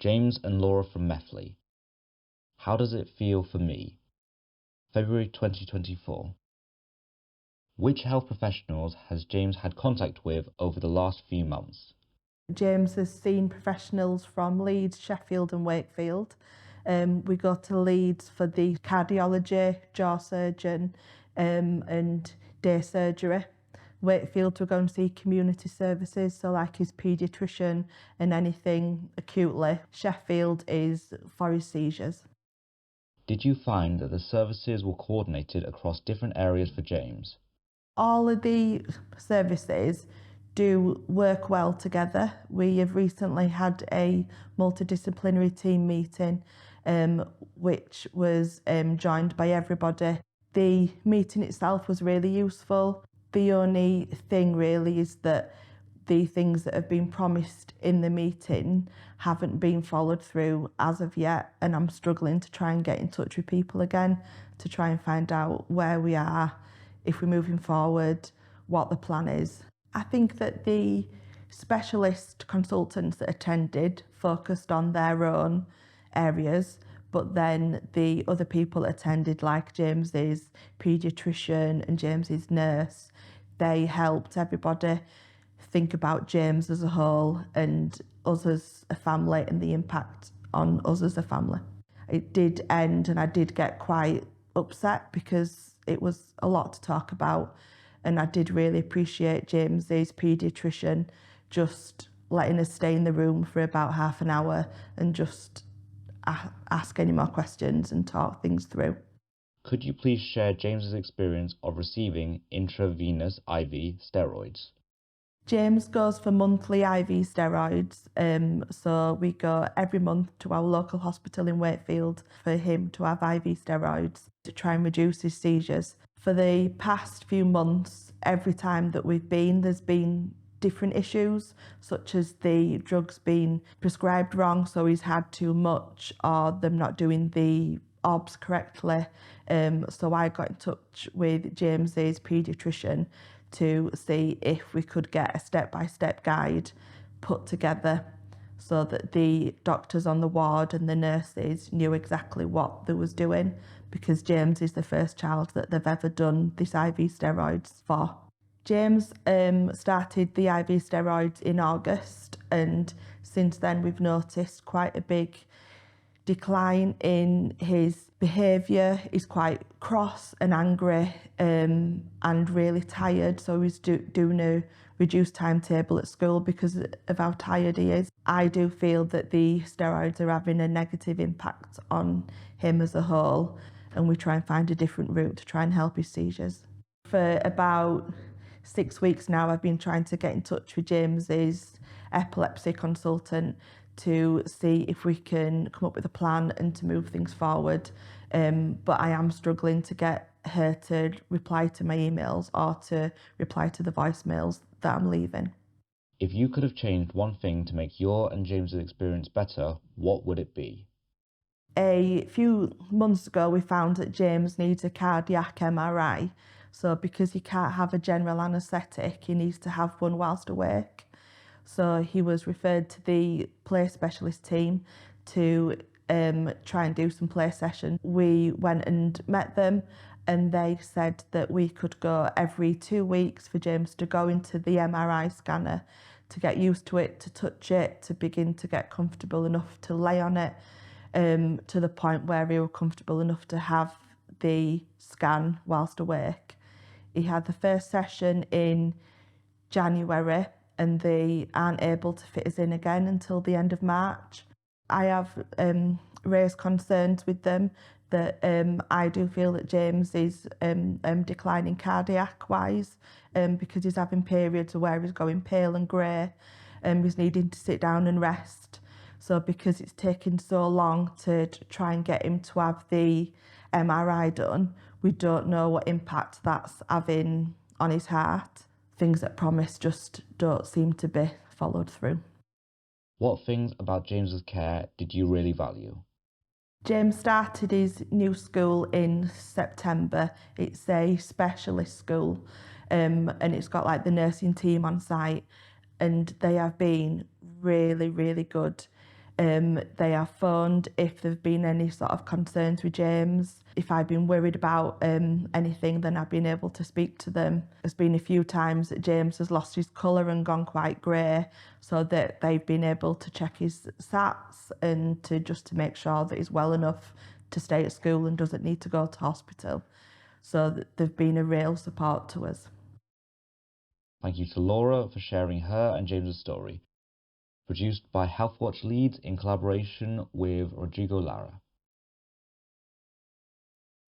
James and Laura from Methley. How does it feel for me? February 2024. Which health professionals has James had contact with over the last few months? James has seen professionals from Leeds, Sheffield and Wakefield. We go to Leeds for the cardiology, jaw surgeon and day surgery. Wakefield to go and see community services, so like his paediatrician and anything acutely. Sheffield is for his seizures. Did you find that the services were coordinated across different areas for James? All of the services do work well together. We have recently had a multidisciplinary team meeting, which was joined by everybody. The meeting itself was really useful. The only thing really is that the things that have been promised in the meeting haven't been followed through as of yet, and I'm struggling to try and get in touch with people again to try and find out where we are, if we're moving forward, what the plan is. I think that the specialist consultants that attended focused on their own areas, but then the other people that attended, like James's paediatrician and James's nurse, they helped everybody think about James as a whole and us as a family and the impact on us as a family. It did end and I did get quite upset because it was a lot to talk about, and I did really appreciate James's paediatrician just letting us stay in the room for about half an hour and just ask any more questions and talk things through. Could you please share James's experience of receiving intravenous IV steroids? James goes for monthly IV steroids, so we go every month to our local hospital in Wakefield for him to have IV steroids to try and reduce his seizures. For the past few months, every time that we've been, there's been different issues, such as the drugs being prescribed wrong, so he's had too much, or them not doing the OBS correctly. So I got in touch with James's paediatrician to see if we could get a step-by-step guide put together so that the doctors on the ward and the nurses knew exactly what they was doing, because James is the first child that they've ever done this IV steroids for. James started the IV steroids in August, and since then we've noticed quite a big decline in his behaviour. He's quite cross and angry and really tired, so he's doing a reduced timetable at school because of how tired he is. I do feel that the steroids are having a negative impact on him as a whole, and we try and find a different route to try and help his seizures. For about 6 weeks now, I've been trying to get in touch with James's epilepsy consultant to see if we can come up with a plan and to move things forward. But I am struggling to get her to reply to my emails or to reply to the voicemails that I'm leaving. If you could have changed one thing to make your and James's experience better, what would it be? A few months ago, we found that James needs a cardiac MRI. So because he can't have a general anaesthetic, he needs to have one whilst awake. So he was referred to the play specialist team to try and do some play sessions. We went and met them, and they said that we could go every 2 weeks for James to go into the MRI scanner to get used to it, to touch it, to begin to get comfortable enough to lay on it, to the point where he was comfortable enough to have the scan whilst awake. He had the first session in January, and they aren't able to fit us in again until the end of March. I have raised concerns with them that I do feel that James is declining cardiac-wise because he's having periods where he's going pale and grey, he's needing to sit down and rest. So because it's taken so long to try and get him to have the MRI done, we don't know what impact that's having on his heart. Things that promise just don't seem to be followed through. What things about James's care did you really value? James started his new school in September. It's a specialist school, and it's got like the nursing team on site, and they have been really, really good. They have phoned if there have been any sort of concerns with James. If I've been worried about anything, then I've been able to speak to them. There's been a few times that James has lost his colour and gone quite grey, so that they've been able to check his SATs and to make sure that he's well enough to stay at school and doesn't need to go to hospital. So they've been a real support to us. Thank you to Laura for sharing her and James's story. Produced by Healthwatch Leeds in collaboration with Rodrigo Lara.